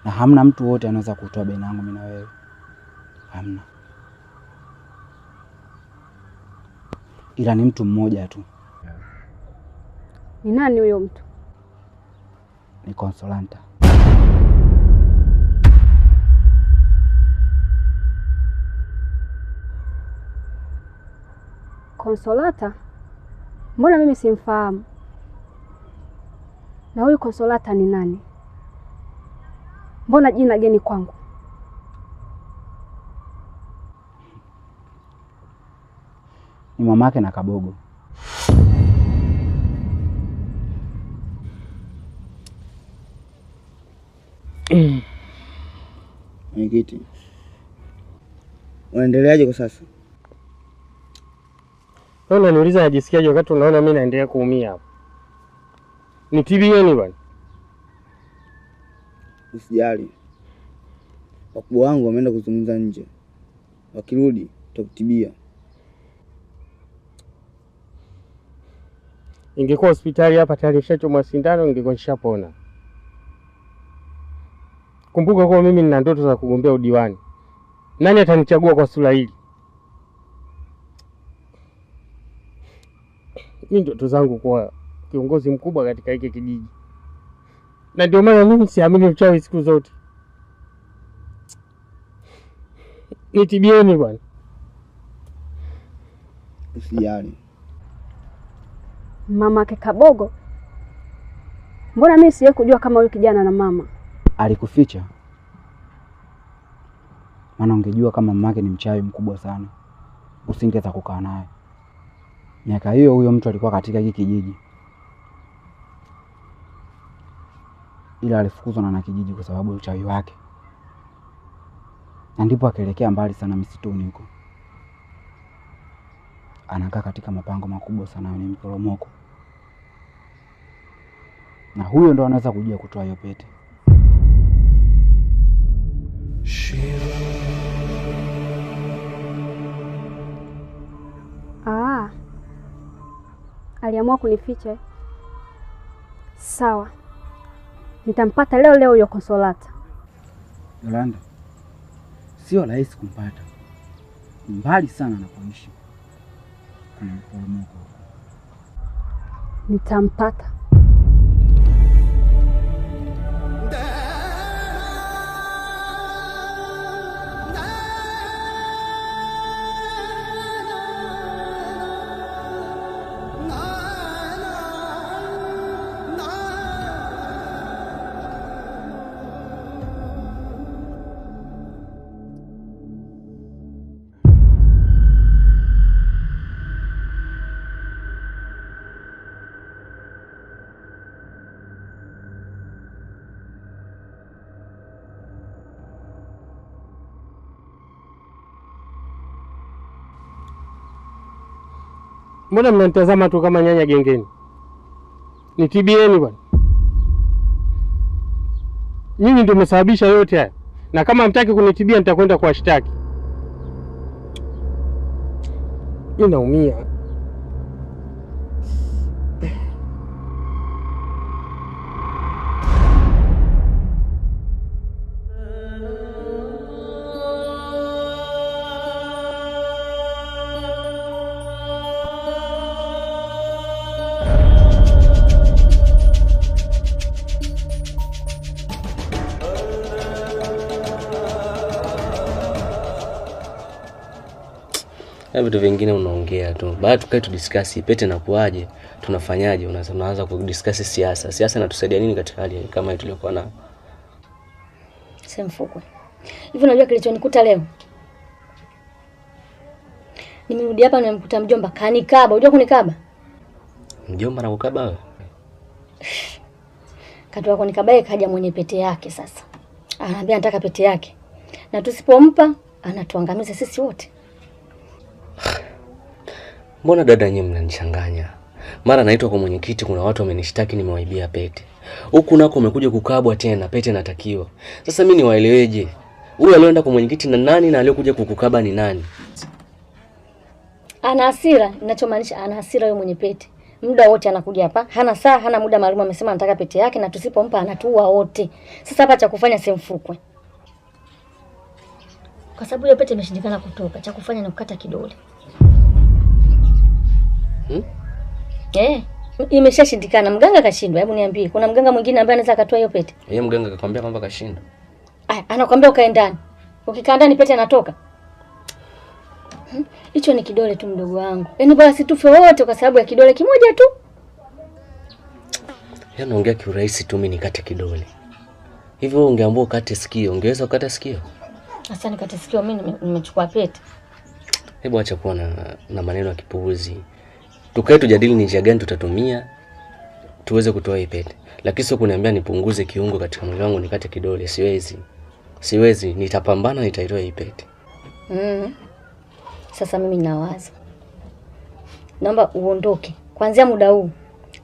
na hamna mtu wote anaweza kutoa baina yangu mimi na wewe. Hamna. Ila ni mtu mmoja tu. Ni nani huyo mtu? Ni Consolata. Consolata? Mbona mimi simfahamu? Na huyu Consolata ni nani? Mbona jina geni kwangu? Ni mamake na Kabogo. Mwenyekiti, unaendeleaje kwa sasa? Wewe unaniuliza najisikiaje wakati unaona mimi naendelea kuumia hapa? Nitibieni bwana. Usijali. Wakubwa wangu wameenda kuzungumza nje. Wakirudi tutakutibia. Ingekuwa hospitali hapa tayari nishachomwa sindano ningekuwa nishapona. Kumbuka kwa mimi nina ndoto za kugombea udiwani. Nani atanichagua kwa sura hili? Mimi ndoto zangu kuwa kiongozi mkubwa katika hiki kijiji. Na ndio maana mimi siamini uchawi siku zote. Nitibieni bwana. Usijali. Mamake Kabogo? Mbona mimi siye kujua kama huyu kijana na mama? Alikuficha. Maana ungejua kama mamake ni mchawi mkubwa sana, usingeweza kukaa naye. Miaka hiyo huyo mtu alikuwa katika hiki kijiji. Ila alifukuzwa na kijiji kwa sababu ya uchawi wake. Na ndipo akaelekea mbali sana misituni huko. Anakaa katika mapango makubwa sana yenye miporomoko. Na huyo ndo anaweza kujia kutoa hiyo pete. Aliamua kunificha. Sawa. Nitampata leo leo huyo Consolata. Yolanda, sio rahisi kumpata. Mbali sana anapoishi. Kuna miporomoko. Nitampata. Mbona mnanitazama tu kama nyanya gengeni? Nitibieni bwana. Nyinyi ndio mmesababisha yote haya. Na kama hamtaki kunitibia nitakwenda kuwashtaki. Mimi naumia. Vitu vingine unaongea tu. Baada tukae tu discuss pete na kuaje, tunafanyaje? Unaanza ku discuss siasa. Siasa inatusaidia nini katika hali kama hii tuliokuwa nayo? Semfukwe. Hivi unajua kilichonikuta leo? Nimerudi hapa nimemkuta mjomba kanikaba. Unajua kunikaba? Mjomba na kukaba wewe? Katoka kunikaba yeye kaja mwenye pete yake sasa. Ananiambia anataka pete yake. Na tusipompa anatuangamiza sisi wote. Mbona dada nyinyi mnanichanganya? Mara naitwa kwa mwenyekiti, kuna watu wamenishtaki nimewaibia pete. Huku nako umekuja kukabwa tena, pete natakiwa. Sasa mimi niwaeleweje? Huyu alienda kwa mwenyekiti na nani na aliyokuja kukukaba ni nani? Ana hasira, ninachomaanisha ana hasira yule mwenye pete. Muda wote anakuja hapa. Hana saa, hana muda maalum, amesema anataka pete yake na tusipompa anatuua wote. Sasa hapa cha kufanya simfukwe. Kwa sababu ile pete imeshindikana kutoka, cha kufanya ni kukata kidole. Imeshashindikana. Mganga kashindwa. Hebu niambie, kuna mganga mwingine ambaye anaweza akatoa hiyo pete? Yeye mganga akakwambia kwamba kashindwa. Anakuambia ukae ndani. Ukikaa ndani pete inatoka. Hicho ni kidole tu mdogo wangu. Yaani bora situfe wote kwa sababu ya kidole kimoja tu. Yaani naongea kiurahisi tu mimi nikate kidole. Hivyo ungeambiwa ukate sikio, ungeweza ukata sikio? Sasa nikate sikio mimi nimechukua pete. Hebu acha kuwa na maneno ya kipuuzi. Tukae tujadili ni njia gani tutatumia tuweze kutoa hii pete. Lakini sio kuniambia nipunguze kiungo katika mwili wangu nikate kidole, siwezi. Siwezi, nitapambana nitaitoa hii pete. Sasa mimi nawaza. Naomba uondoke. Kuanzia muda huu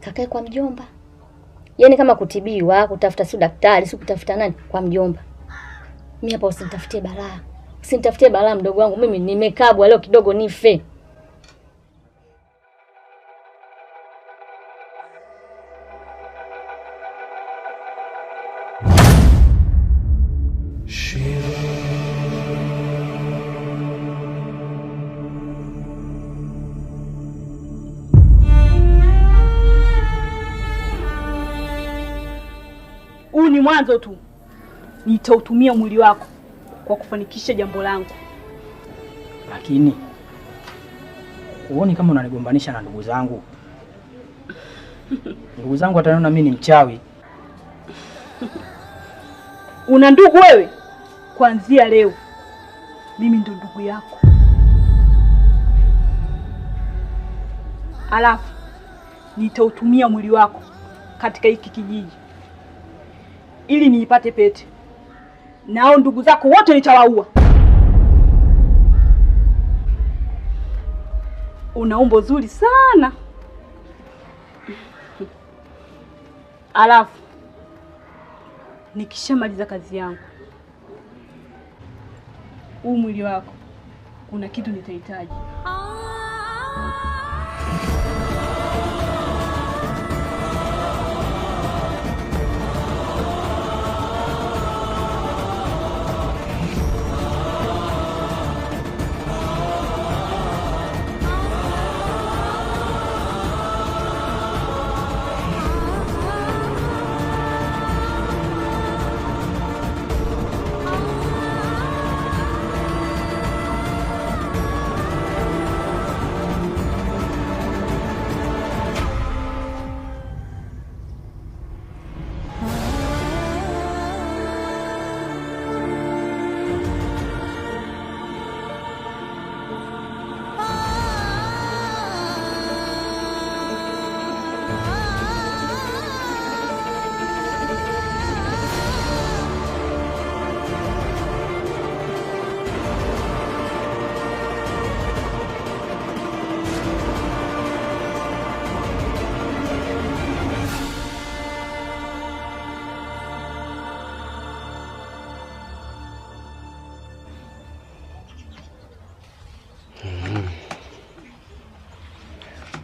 kakae kwa mjomba. Yaani kama kutibiwa, kutafuta si daktari, si kutafuta nani, kwa mjomba. Mimi hapa usinitafutie balaa. Usinitafutie balaa mdogo wangu. Mimi nimekabwa leo kidogo nife. Huu ni mwanzo tu. Nitautumia mwili wako kwa kufanikisha jambo langu. Lakini huoni kama unanigombanisha na ndugu zangu? Ndugu zangu wataniona mimi ni mchawi. Una ndugu wewe? Kuanzia leo mimi ndo ndugu yako. Alafu nitautumia mwili wako katika hiki kijiji ili niipate pete. Nao ndugu zako wote nitawaua. Una umbo zuri sana. Alafu nikishamaliza kazi yangu, huu mwili wako kuna kitu nitahitaji.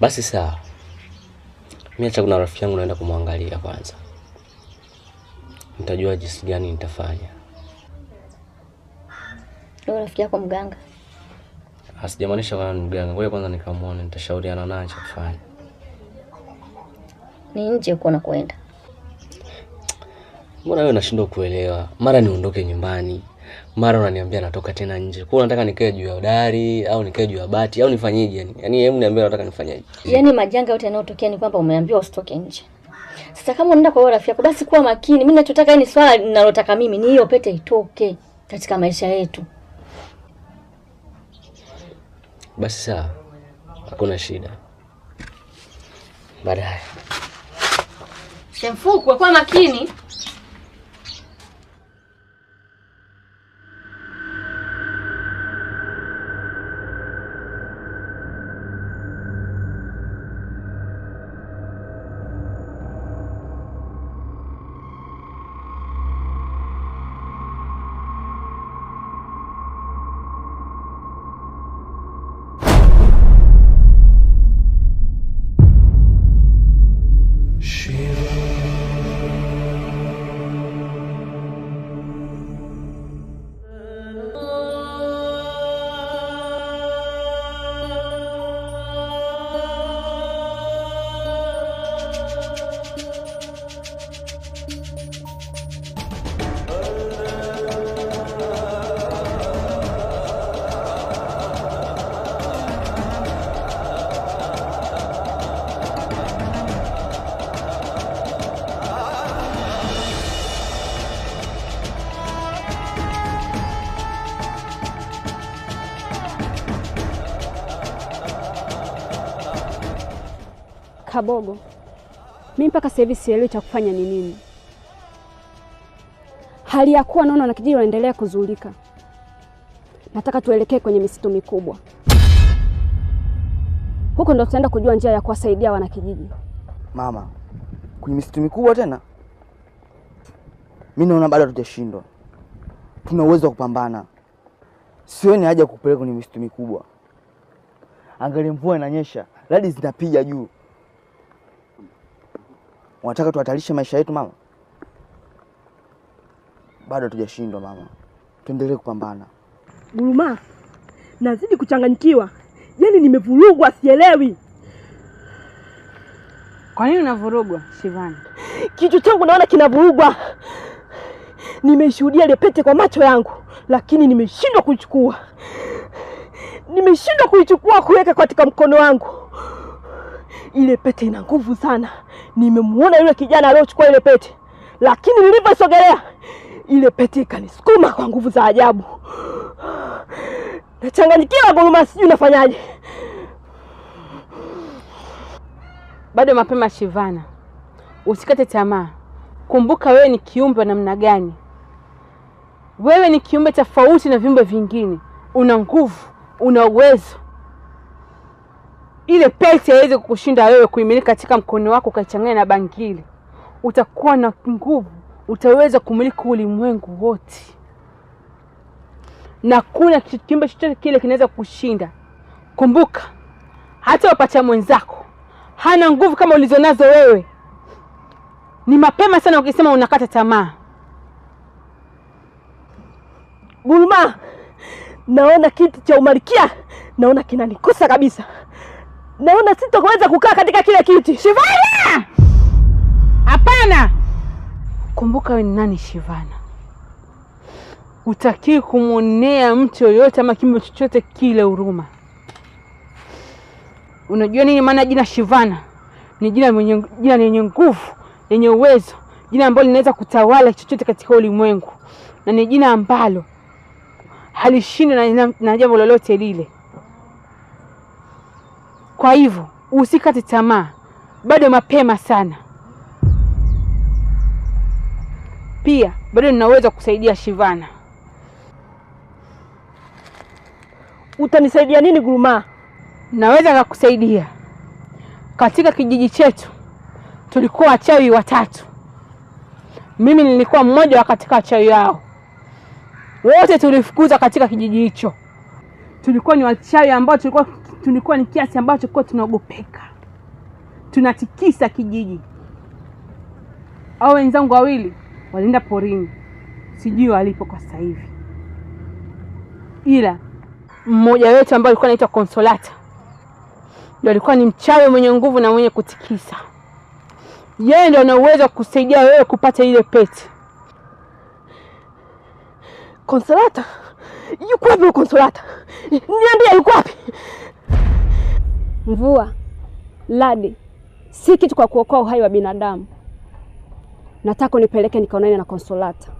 Basi sawa. Mimi acha kuna rafiki yangu naenda kumwangalia kwanza. Nitajua jinsi gani nitafanya. Wewe rafiki yako mganga? Asijamaanisha kwa mganga. Ngoja kwanza nikamuone, nitashauriana naye cha kufanya. Ni nje uko na kwenda. Mbona wewe unashindwa kuelewa? Mara niondoke nyumbani, mara unaniambia natoka tena nje. Kwa unataka nikae juu ya dari au nikae juu ya bati au nifanyeje yani? Yaani hebu niambie unataka nifanyeje? Yaani majanga yote yanayotokea ni kwamba umeambiwa usitoke nje. Sasa kama unaenda kwa rafiki yako basi kuwa makini. Mimi ninachotaka ni swala ninalotaka mimi ni hiyo pete itoke katika maisha yetu. Basi sawa. Hakuna shida. Baadaye. Semfukwe kwa makini. Kabogo, mimi mpaka sasa hivi sielewi cha kufanya ni nini. Hali ya kuwa naona na kijiji wanaendelea kuzulika. Nataka tuelekee kwenye misitu mikubwa. Huko ndo tutaenda kujua njia ya kuwasaidia wanakijiji. Mama, kwenye misitu mikubwa tena? Mimi naona bado tutashindwa. Tuna uwezo wa kupambana. Sioni haja kupeleka kwenye misitu mikubwa. Angalia mvua inanyesha, radi zinapiga juu. Unataka tuhatarishe maisha yetu mama? Bado hatujashindwa mama. Tuendelee kupambana. Guluma, nazidi kuchanganyikiwa. Yaani nimevurugwa, sielewi. Kwa nini unavurugwa, Shivana? Kichwa changu naona kinavurugwa. Nimeshuhudia ile pete kwa macho yangu, lakini nimeshindwa kuichukua. Nimeshindwa kuichukua kuweka katika mkono wangu. Ile pete ina nguvu sana. Nimemuona yule kijana aliyochukua ile pete, lakini niliposogelea ile pete ikanisukuma kwa nguvu za ajabu. Nachanganyikiwa Guluma, sijui nafanyaje. Bado mapema Shivana. Usikate tamaa. Kumbuka wewe ni kiumbe wa namna gani. Wewe ni kiumbe tofauti na viumbe vingine. Una nguvu, una uwezo. Ile pete haiwezi kukushinda wewe kuimiliki katika mkono wako ukachanganya na bangili. Utakuwa na nguvu, utaweza kumiliki ulimwengu wote. Na kuna kiumbe chochote kile kinaweza kushinda. Kumbuka, hata wapata mwenzako hana nguvu kama ulizonazo wewe. Ni mapema sana ukisema unakata tamaa. Guluma, naona kiti cha umalikia, naona kinanikosa kabisa. Naona sitaweza kukaa katika kile kiti. Shivana! Hapana! Kumbuka wewe ni nani Shivana. Hutakiwi kumuonea mtu yoyote ama kiumbe chochote kile huruma. Unajua nini maana jina Shivana? Ni jina lenye nguvu, lenye uwezo, jina ambalo linaweza kutawala chochote katika ulimwengu. Na ni jina ambalo halishindwi na jambo lolote lile. Kwa hivyo, usikate tamaa. Bado mapema sana. Pia, bado ninaweza kusaidia Shivana. Utanisaidia nini Guluma? Naweza kukusaidia. Katika kijiji chetu tulikuwa wachawi 3. Mimi nilikuwa mmoja wa katika wachawi hao. Wote tulifukuza katika kijiji hicho. Tulikuwa ni wachawi ambao tulikuwa ni kiasi ambacho tulikuwa tunaogopeka. Tunatikisa kijiji. Hao wenzangu wawili walienda porini. Sijui walipo kwa sasa hivi. Ila mmoja wetu ambaye alikuwa anaitwa Consolata ndio alikuwa ni mchawi mwenye nguvu na mwenye kutikisa. Yeye ndio ana uwezo kusaidia wewe kupata ile pete. Consolata? Yuko wapi Consolata? Niambia yuko wapi? Mvua, Ladi, si kitu kwa kuokoa uhai wa binadamu. Nataka unipeleke nikaonane na Consolata.